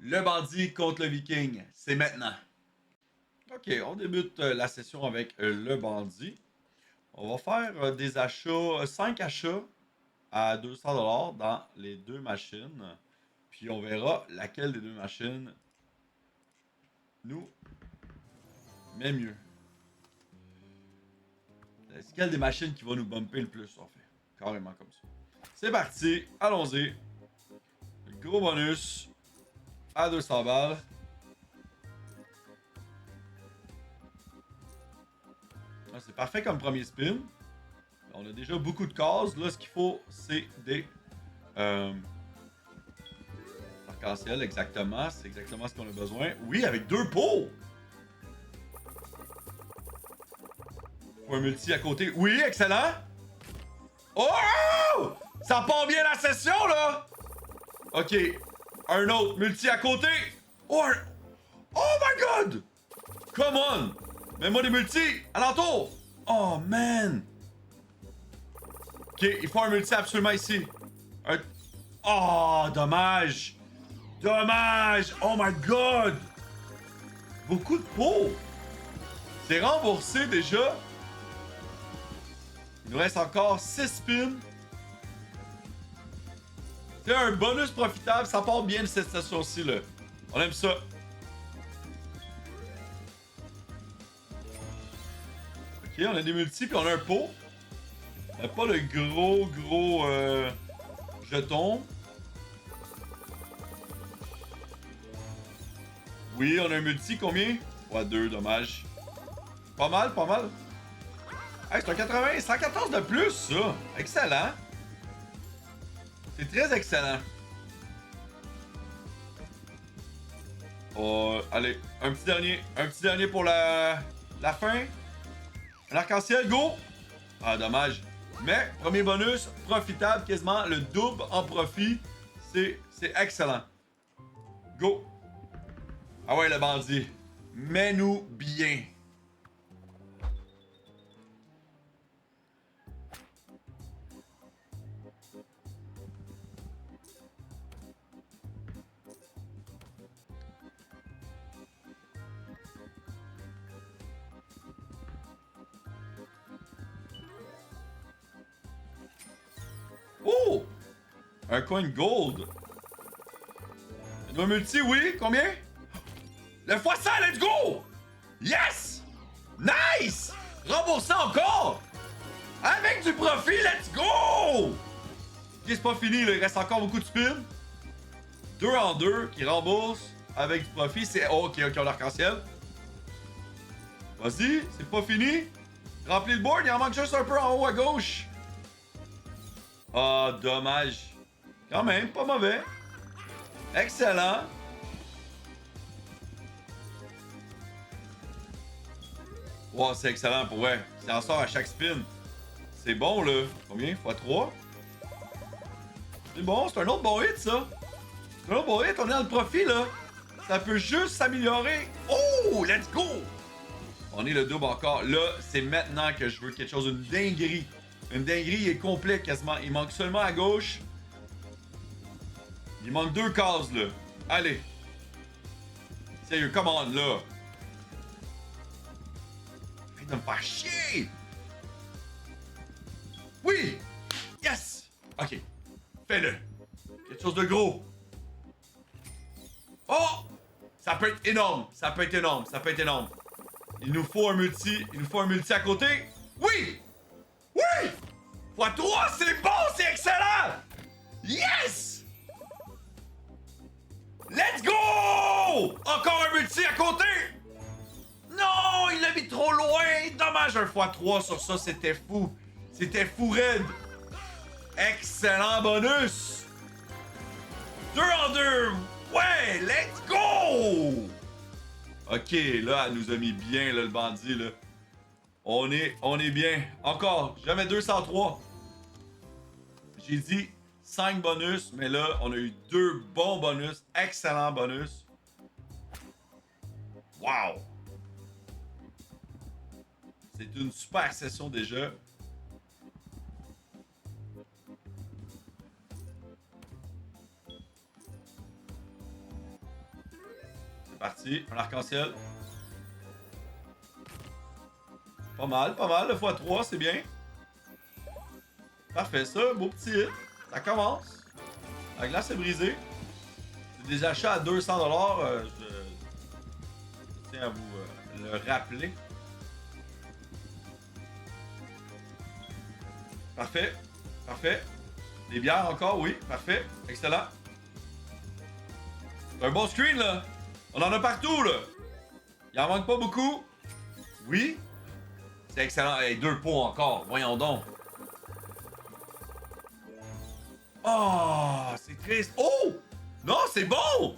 Le bandit contre le viking, c'est maintenant. Ok, on débute la session avec le bandit. On va faire des achats, 5 achats à 200$ dans les deux machines. Puis on verra laquelle des deux machines nous met mieux. C'est quelle des machines qui va nous bumper le plus, en fait. Carrément comme ça. C'est parti, allons-y. Gros bonus à 200 balles. Ah, c'est parfait comme premier spin. On a déjà beaucoup de cases. Là, ce qu'il faut, c'est des arc-en-ciel, exactement. C'est exactement ce qu'on a besoin. Oui, avec deux pots! Faut un multi à côté. Oui, excellent! Oh! Ça part bien la session, là! Ok. Un autre multi à côté. Oh, oh my god! Come on! Mets-moi des multis! Alentour! Oh, man! Ok, il faut un multi absolument ici. Un... Oh, dommage! Dommage! Oh my god! Beaucoup de pots! C'est remboursé déjà. Il nous reste encore 6 spins. C'est un bonus profitable. Ça part bien de cette station-ci, là. On aime ça. Ok, on a des multis puis on a un pot. On n'a pas le gros jeton. Oui, on a un multi, combien? Ouais, 2, dommage. Pas mal, pas mal. Hey, c'est un 80, 114 de plus, ça. Excellent. C'est très excellent. Oh, allez, un petit dernier. Un petit dernier pour la fin. Un arc-en-ciel, go! Ah, dommage. Mais, premier bonus, profitable, quasiment le double en profit. C'est excellent. Go! Ah ouais, le bandit. Mets-nous bien. Oh! Un coin gold. Un multi, oui. Combien? Le x100, let's go! Yes! Nice! Remboursé encore! Avec du profit, let's go! Ok, c'est pas fini, là. Il reste encore beaucoup de spins. 2 en 2 qui remboursent avec du profit. C'est... Oh, ok, on a l'arc-en-ciel. Vas-y, c'est pas fini. Remplis le board, il en manque juste un peu en haut à gauche. Ah, oh, dommage. Quand même, pas mauvais. Excellent. Wow, c'est excellent pour vrai. Ça en sort à chaque spin. C'est bon, là. Combien? x3? C'est bon, c'est un autre bon hit, ça. C'est un autre bon hit, on est dans le profit, là. Ça peut juste s'améliorer. Oh, let's go! On est le double encore. Là, c'est maintenant que je veux quelque chose, une dinguerie. Une dinguerie, il est complet quasiment. Il manque seulement à gauche. Il manque 2 cases, là. Allez. Sérieux, come on, là. Arrête de me faire chier! Oui! Yes! Ok. Fais-le. Quelque chose de gros. Oh! Ça peut être énorme. Ça peut être énorme. Ça peut être énorme. Il nous faut un multi. Il nous faut un multi à côté. Oui! Oui! x3, c'est bon! C'est excellent! Yes! Let's go! Encore un multi à côté! Non! Il l'a mis trop loin! Dommage, un x3 sur ça, c'était fou. C'était fou raide. Excellent bonus! 2 en 2! Ouais! Let's go! Ok, là, elle nous a mis bien, là, le bandit, là. On est bien. Encore, jamais 203. J'ai dit 5 bonus, mais là, on a eu 2 bons bonus. Excellent bonus. Wow! C'est une super session déjà. C'est parti. Un arc-en-ciel. Pas mal, pas mal. Le x3, c'est bien. Parfait, ça. Beau petit hit. Ça commence. La glace est brisée. C'est des achats à 200$. Je tiens à vous le rappeler. Parfait. Parfait. Des bières encore, oui. Parfait. Excellent. C'est un bon screen, là. On en a partout, là. Il en manque pas beaucoup. Oui. C'est excellent. Hey, 2 pots encore. Voyons donc. Oh, c'est triste. Oh! Non, c'est bon!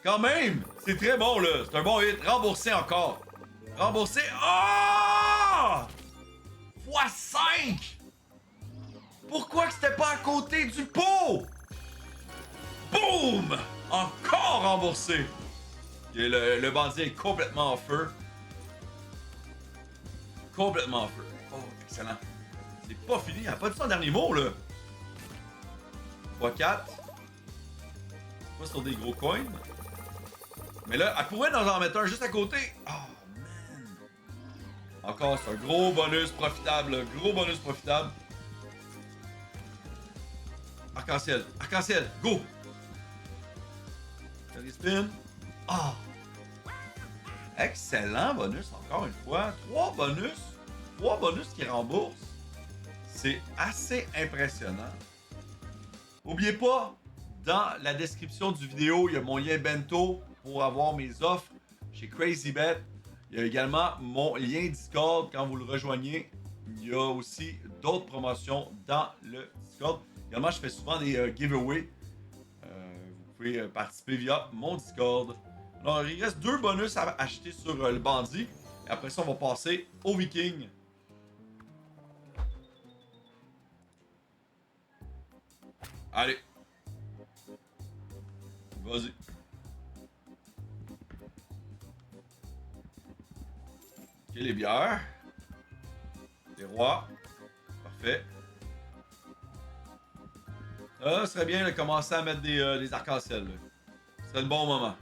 Quand même! C'est très bon, là. C'est un bon hit. Remboursé encore. Remboursé. Oh! x5! Pourquoi que c'était pas à côté du pot? Boum! Encore remboursé. Et le bandit est complètement en feu. Complètement en feu. Oh, excellent. C'est pas fini. Il n'y a pas de son dernier mot, là. x4. Pas sur des gros coins. Mais là, elle pourrait nous en mettre un juste à côté. Oh, man. Encore, c'est un gros bonus profitable. Gros bonus profitable. Arc-en-ciel. Arc-en-ciel. Go! Dernier spin. Ah! Oh. Excellent bonus, encore une fois. 3 bonus. 3 bonus qui remboursent. C'est assez impressionnant. N'oubliez pas, dans la description du vidéo, il y a mon lien Bento pour avoir mes offres chez CrazyBet. Il y a également mon lien Discord quand vous le rejoignez. Il y a aussi d'autres promotions dans le Discord. Également, je fais souvent des giveaways. Vous pouvez participer via mon Discord. Alors, il reste 2 bonus à acheter sur le bandit. Et après ça, on va passer au viking. Allez. Vas-y. Ok, les bières. Les rois. Parfait. Ça serait bien de commencer à mettre des arcs-en-ciel. Ce serait le bon moment.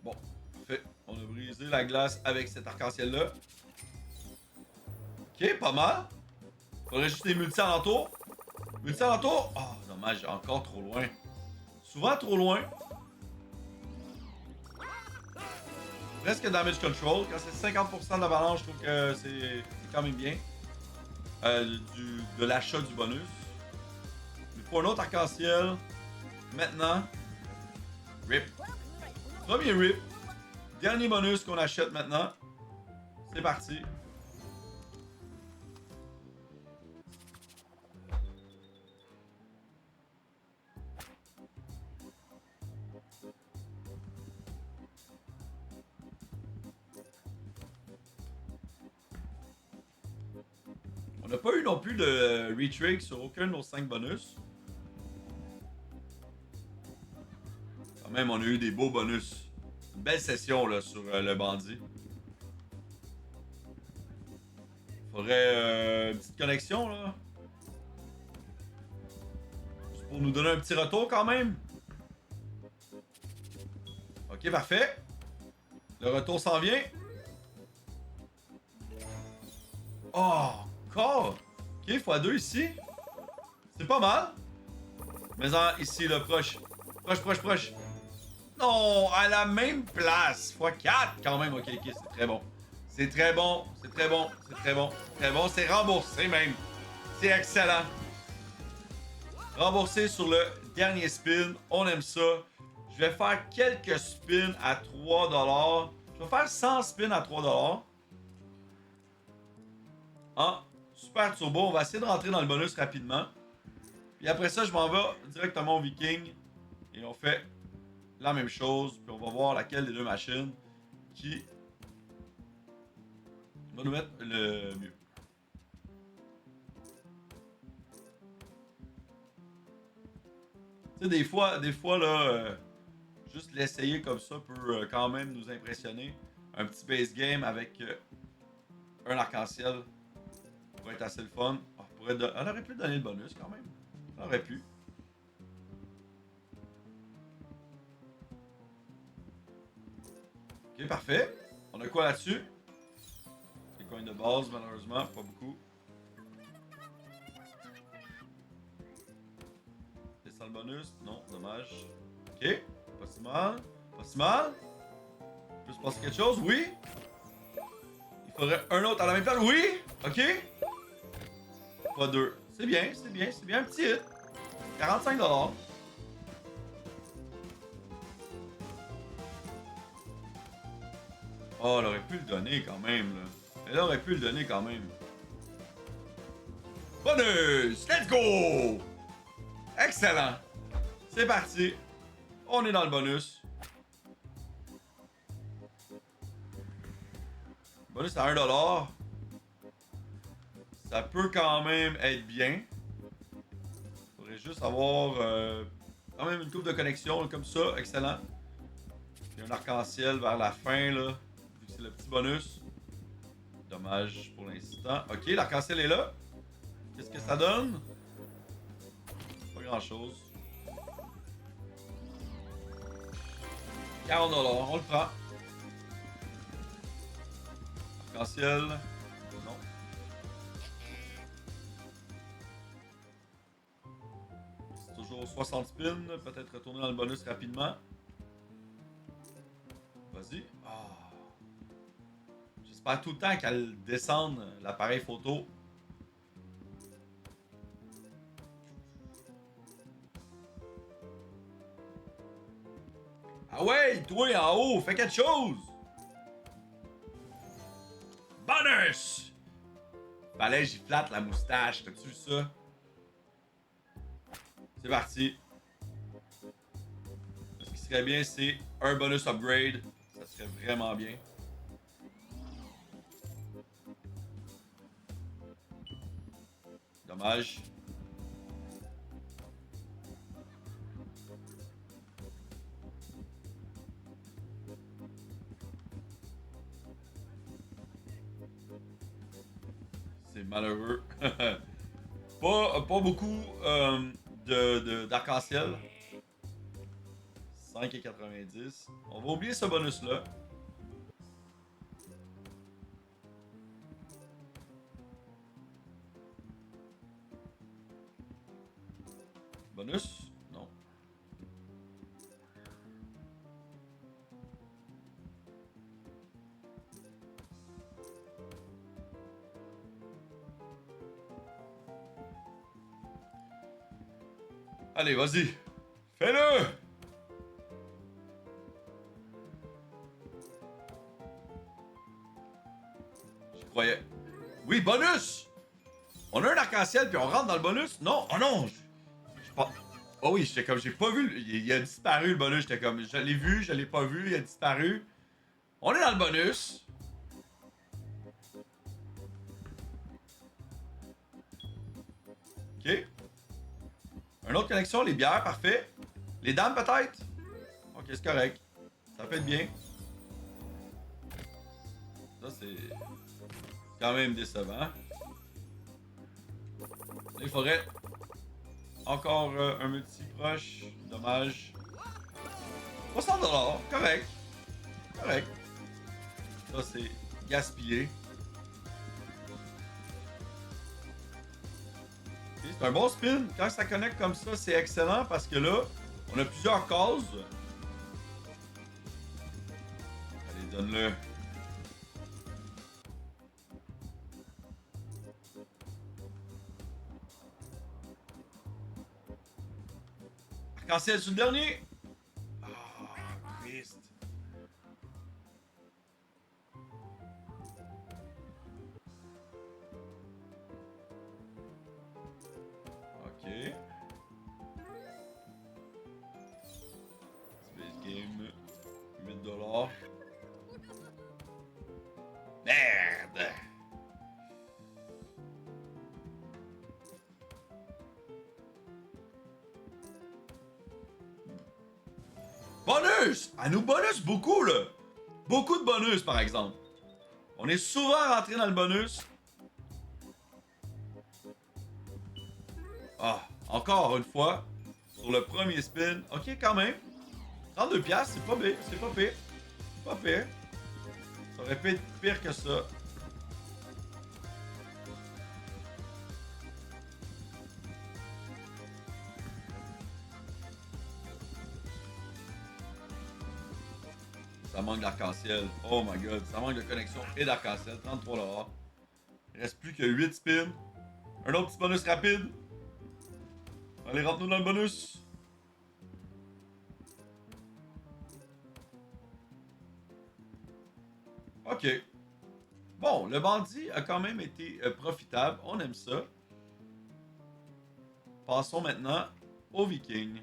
Bon, parfait. On a brisé la glace avec cet arc-en-ciel-là. Ok, pas mal. Faudrait juste des multi-alentours. Multi-alentours. Oh, dommage, encore trop loin. Souvent trop loin. Presque damage control. Quand c'est 50% d'avalanche, je trouve que c'est quand même bien. De l'achat du bonus. Il faut un autre arc-en-ciel. Maintenant. Rip. Premier rip. Dernier bonus qu'on achète maintenant. C'est parti. On n'a pas eu non plus de retrig sur aucun de nos 5 bonus. Quand même, on a eu des beaux bonus. Une belle session là, sur le bandit. Faudrait une petite connexion là. Juste pour nous donner un petit retour quand même. Ok, parfait. Le retour s'en vient. Oh, encore. Ok, x2 ici. C'est pas mal. Mais ici, le proche. Proche. Non, à la même place. x4 quand même. Ok, c'est très bon. C'est très bon. C'est remboursé même. C'est excellent. Remboursé sur le dernier spin. On aime ça. Je vais faire quelques spins à 3$. Je vais faire 100 spins à 3$. Ah, super turbo. On va essayer de rentrer dans le bonus rapidement. Puis après ça, je m'en vais directement au viking. Et on fait la même chose. Puis on va voir laquelle des deux machines qui va nous mettre le mieux. Tu sais, des fois là, juste l'essayer comme ça peut quand même nous impressionner. Un petit base game avec un arc-en-ciel. pourrait être assez le fun. Elle aurait pu donner le bonus quand même. Elle aurait pu. Ok, parfait. On a quoi là-dessus? Des coins de base, malheureusement, pas beaucoup. Descend le bonus? Non, dommage. Ok, pas si mal. Pas si mal. Peut se passer quelque chose? Oui. Il faudrait un autre à la même place? Oui. Ok. Pas deux. C'est bien, c'est bien, c'est bien. Un petit hit. 45$. Oh, elle aurait pu le donner quand même, là. Elle aurait pu le donner quand même. Bonus! Let's go! Excellent! C'est parti. On est dans le bonus. Bonus à 1$. Ça peut quand même être bien. Faudrait juste avoir quand même une coupe de connexion comme ça. Excellent. Puis un arc-en-ciel vers la fin, là. Vu que c'est le petit bonus. Dommage pour l'instant. Ok, l'arc-en-ciel est là. Qu'est-ce que ça donne? Pas grand-chose. 40$, on le prend. Arc-en-ciel. Non. C'est toujours 60 spins. Peut-être retourner dans le bonus rapidement. Vas-y. Ah. J'espère tout le temps qu'elle descende l'appareil photo. Ah ouais, toi en haut, fais quelque chose! Bonus! Fallait j'y flatte la moustache, t'as-tu vu ça? C'est parti. Ce qui serait bien, c'est un bonus upgrade. Ça serait vraiment bien. Dommage. C'est malheureux. pas beaucoup d'arc-en-ciel. 5,90. On va oublier ce bonus-là. Bonus? Non. Allez, vas-y. Fais-le! J'y croyais. Oui, bonus! On a un arc-en-ciel puis on rentre dans le bonus? Non! Oh non! Je pas. Oh oui, j'étais comme, j'ai pas vu. Il a disparu le bonus. J'étais comme, je l'ai vu, je l'ai pas vu, il a disparu. On est dans le bonus. Ok. Une autre connexion, les bières, parfait. Les dames, peut-être? Ok, c'est correct. Ça peut être bien. Ça, c'est quand même décevant. Là, il faudrait encore un multi proche. Dommage. 60$. Correct. Correct. Ça, c'est gaspillé. C'est un bon spin. Quand ça connecte comme ça, c'est excellent parce que là, on a plusieurs cases. Allez, donne-le. Arc-en-ciel sur le dernier. Ah, triste. Ok. Space Game. 8$. Merde! Bonus! Elle nous bonus beaucoup, là! Beaucoup de bonus, par exemple. On est souvent rentré dans le bonus. Ah, encore une fois, sur le premier spin. Ok, quand même. 32 piastres, c'est pas pire, c'est pas pire. C'est pas pire. Ça aurait pu être pire que ça. Ça manque d'arc-en-ciel. Oh my god, ça manque de connexion et d'arc-en-ciel. 33 $. Il reste plus que 8 spins. Un autre petit bonus rapide. Allez, rentre-nous dans le bonus. Ok. Bon, le bandit a quand même été profitable. On aime ça. Passons maintenant au viking.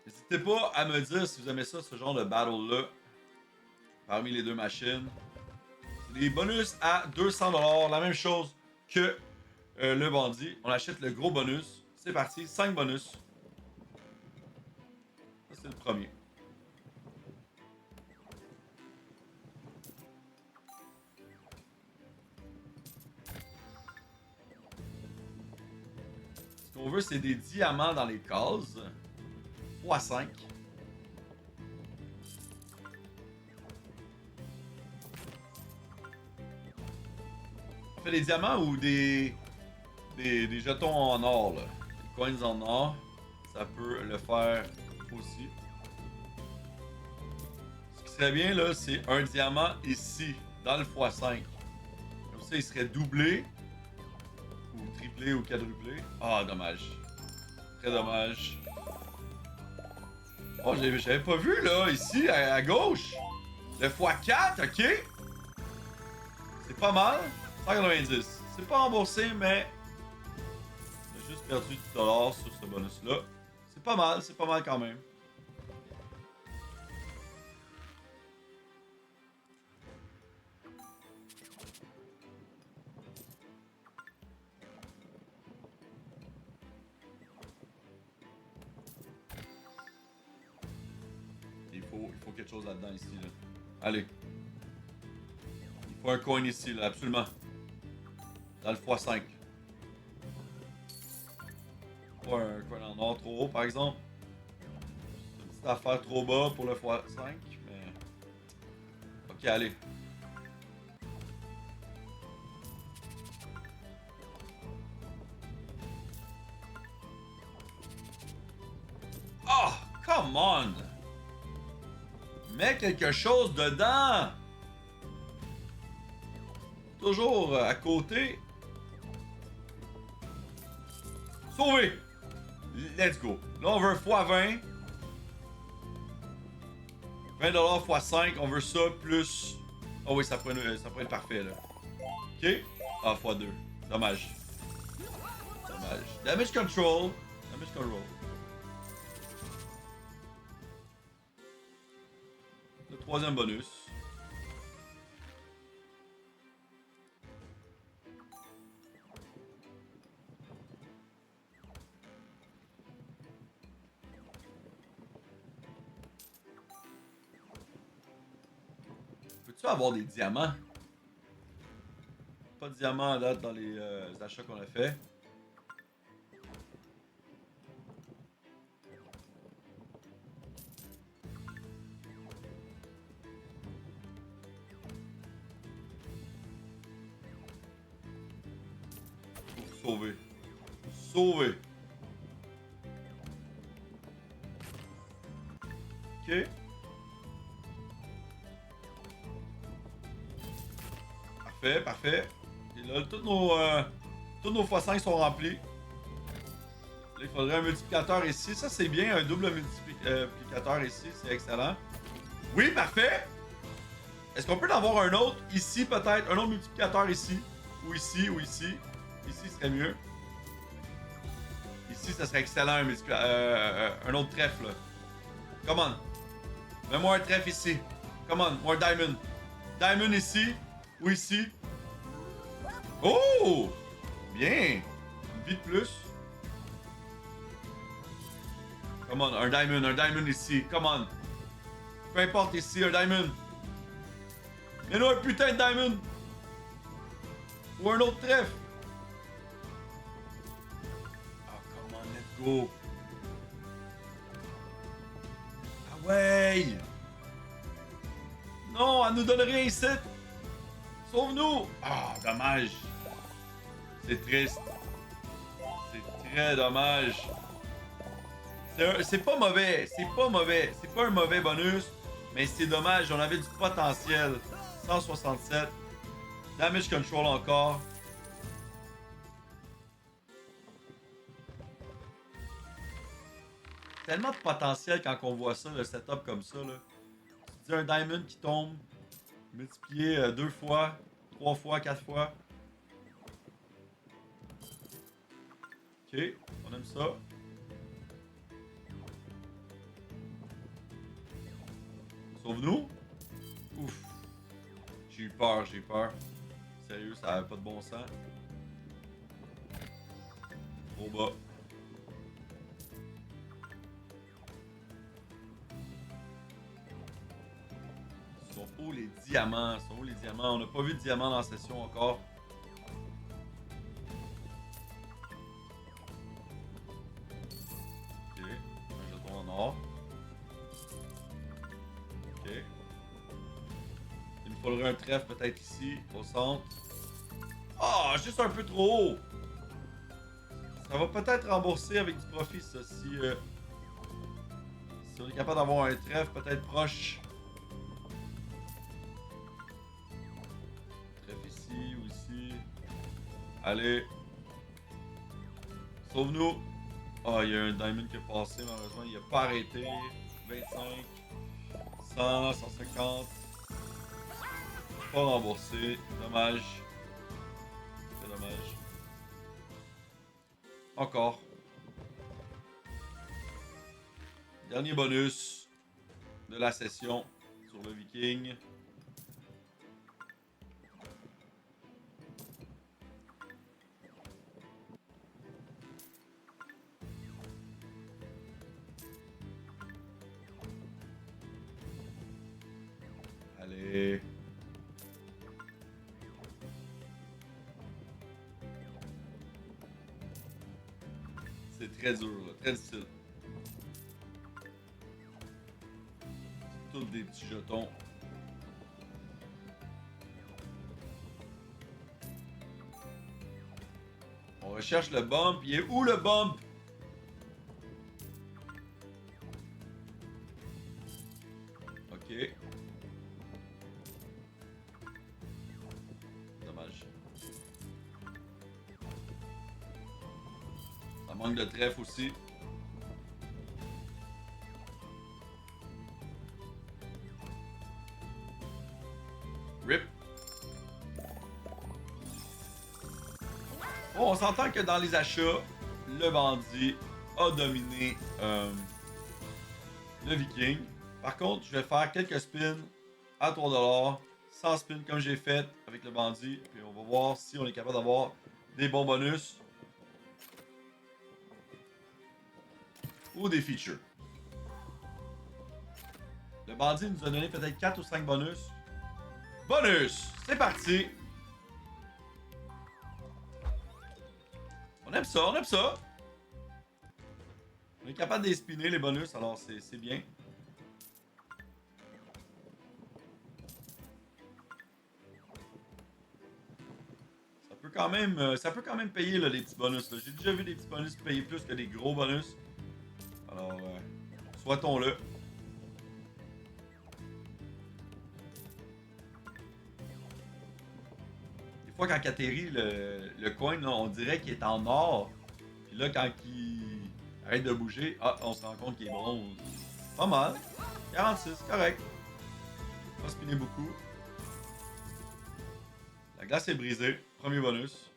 N'hésitez pas à me dire si vous aimez ça, ce genre de battle-là. Parmi les deux machines. Les bonus à 200 $. La même chose que le bandit. On achète le gros bonus. C'est parti, 5 bonus. Ça, c'est le premier. Ce qu'on veut, c'est des diamants dans les cases. x5. On fait des diamants ou des jetons en or, là. Des coins en or. Ça peut le faire aussi. Ce qui serait bien, là, c'est un diamant ici, dans le x5. Comme ça, il serait doublé. Ou triplé ou quadruplé. Ah, dommage. Très dommage. Oh, j'avais pas vu, là, ici, à gauche. Le x4, ok. C'est pas mal. 190. C'est pas remboursé, mais... J'ai juste perdu du dollar sur ce bonus-là. C'est pas mal quand même. Il faut quelque chose là-dedans, ici, là. Allez. Il faut un coin ici, là, absolument. Dans le x5. Pas un coin en or trop haut, par exemple. C'est une petite affaire trop bas pour le x5, mais... Ok, allez. Oh, come on! Mets quelque chose dedans! Toujours à côté. Sauvé! Let's go. Là, on veut x20. 20 $ x 5. On veut ça plus... Oh oui, ça pourrait être parfait, là. Ok? Ah, x 2. Dommage. Dommage. Damage control. Damage control. Le troisième bonus. Peux-tu avoir des diamants? Pas de diamants à date dans les achats qu'on a fait. Sauvé. Sauvé. Ok. Parfait, parfait. Et là, tous nos x5 sont remplis. Là, il faudrait un multiplicateur ici. Ça, c'est bien, un double multiplicateur ici. C'est excellent. Oui, parfait. Est-ce qu'on peut en avoir un autre ici, peut-être? Un autre multiplicateur ici. Ou ici, ou ici. Ici serait mieux. Ici, ça serait excellent, un autre trèfle. Là. Come on. Mets-moi un trèfle ici. Come on, more diamond. Diamond ici. Ou ici. Oh! Bien. Une vie de plus. Come on, un diamond ici. Come on. Peu importe ici, un diamond. Mais non, un putain de diamond. Ou un autre trèfle. Ah, come on, let's go. Ah ouais. Non, elle nous donne rien ici. Sauve-nous. Ah, dommage. C'est triste. C'est très dommage. C'est pas mauvais. C'est pas mauvais. C'est pas un mauvais bonus. Mais c'est dommage. On avait du potentiel. 167. Damage control encore. Tellement de potentiel quand on voit ça, le setup comme ça. Là. Tu dis un diamond qui tombe, multiplié 2 fois, 3 fois, 4 fois. Ok, on aime ça. Sauve-nous. Ouf. J'ai eu peur, j'ai eu peur. Sérieux, ça avait pas de bon sens. Trop bas. Sont où les diamants? Sont où les diamants? On n'a pas vu de diamants dans la session encore. Ok. Un jeton en or. Ok. Il me faudrait un trèfle peut-être ici, au centre. Ah, juste un peu trop haut! Ça va peut-être rembourser avec du profit, ça, si on est capable d'avoir un trèfle peut-être proche. Trèfle ici ou ici. Allez. Sauve-nous. Ah, il y a un diamond qui est passé, malheureusement, il a pas arrêté. 25. 100, 150. Pas remboursé. Dommage. C'est dommage. Encore. Dernier bonus de la session sur le Viking. Allez. C'est très dur, là, très difficile. Tous des petits jetons. On recherche le bump. Il est où le bump? Ok. Dommage. Ça manque de trèfle aussi. Rip. Bon, on s'entend que dans les achats, le bandit a dominé le Viking. Par contre, je vais faire quelques spins à 3$, 100 spins comme j'ai fait avec le bandit. Puis on va voir si on est capable d'avoir des bons bonus. Ou des features. Le bandit nous a donné peut-être 4 ou 5 bonus. Bonus! C'est parti! On aime ça, on aime ça! On est capable d'espiner les bonus, alors c'est bien. Ça peut quand même payer là, les petits bonus. J'ai déjà vu des petits bonus payer plus que des gros bonus. Alors, souhaitons-le. Des fois, quand il atterrit le coin, là, on dirait qu'il est en or. Puis là, quand il arrête de bouger, on se rend compte qu'il est bronze. Pas mal. 46, correct. Pas spinner beaucoup. La glace est brisée. Premier bonus.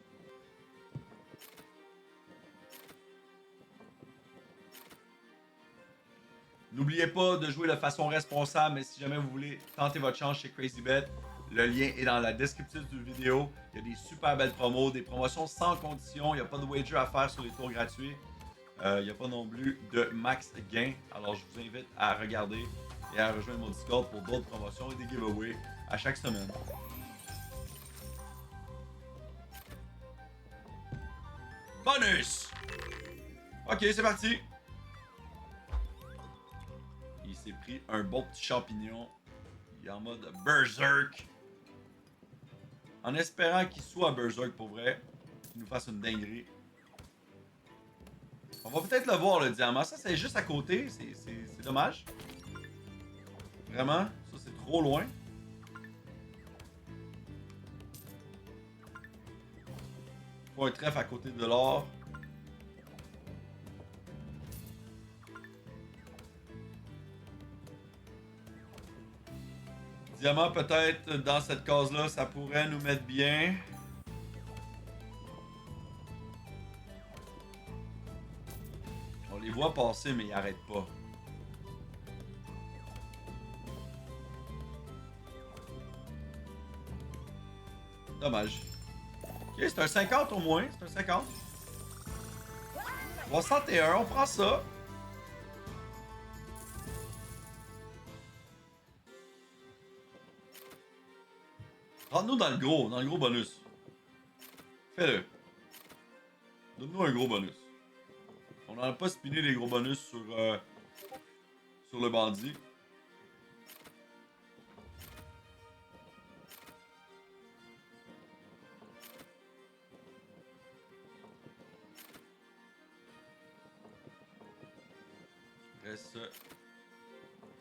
N'oubliez pas de jouer de façon responsable, mais si jamais vous voulez tenter votre chance chez CrazyBet, le lien est dans la description de la vidéo. Il y a des super belles promos, des promotions sans condition. Il n'y a pas de wager à faire sur les tours gratuits. Il n'y a pas non plus de max gain. Alors, je vous invite à regarder et à rejoindre mon Discord pour d'autres promotions et des giveaways à chaque semaine. Bonus! Ok, c'est parti. Il s'est pris un bon petit champignon. Il est en mode berserk. En espérant qu'il soit berserk pour vrai. Qu'il nous fasse une dinguerie. On va peut-être le voir, le diamant. Ça, c'est juste à côté. C'est dommage. Vraiment. Ça, c'est trop loin. Faut un trèfle à côté de l'or. Diamant, peut-être, dans cette case-là, ça pourrait nous mettre bien. On les voit passer, mais ils arrêtent pas. Dommage. Ok, c'est un 50 au moins. C'est un 50. 61, on prend ça. Rentre-nous dans le gros bonus. Fais-le. Donne-nous un gros bonus. On n'en a pas spiné les gros bonus sur le bandit. Il reste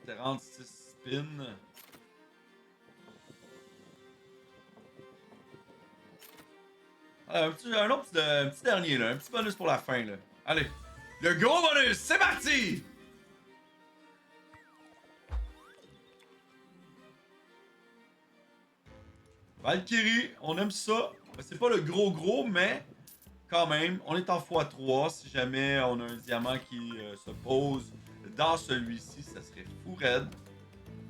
46 spins. Un petit dernier, là. Un petit bonus pour la fin, là. Allez. Le gros bonus, c'est parti! Valkyrie, on aime ça. C'est pas le gros, mais quand même, on est en x3. Si jamais on a un diamant qui se pose dans celui-ci, ça serait fou raide.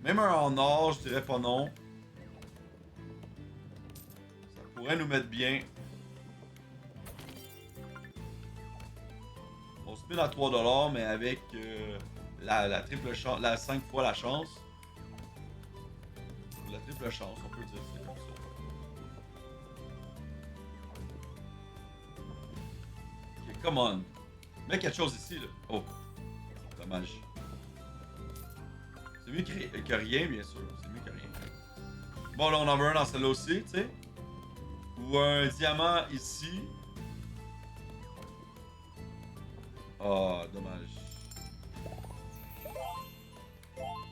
Même un en or, je dirais pas non. Ça pourrait nous mettre bien. On spin à 3$, mais avec la triple chance, la 5 fois la chance. La triple chance, on peut dire c'est comme ça. Ok, come on. Mets quelque chose ici, là. Oh. Dommage. C'est mieux que rien, bien sûr. C'est mieux que rien. Bon, là, on en veut un dans celle-là aussi, tu sais. Ou un diamant ici. Oh, dommage.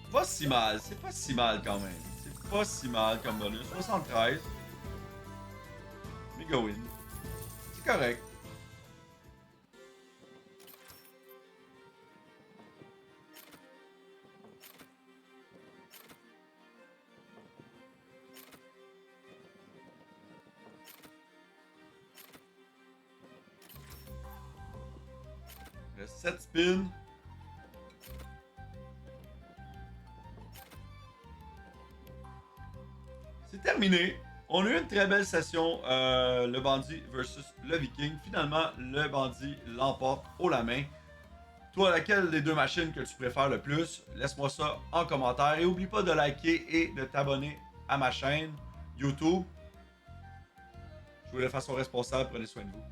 Pas si mal, c'est pas si mal quand même. C'est pas si mal comme bonus. 73. Mega win. C'est correct. Il reste 7 spins. C'est terminé. On a eu une très belle session, le bandit versus le viking. Finalement, le bandit l'emporte haut la main. Toi, laquelle des deux machines que tu préfères le plus? Laisse-moi ça en commentaire. Et oublie pas de liker et de t'abonner à ma chaîne YouTube. Je vous laisse de façon responsable. Prenez soin de vous.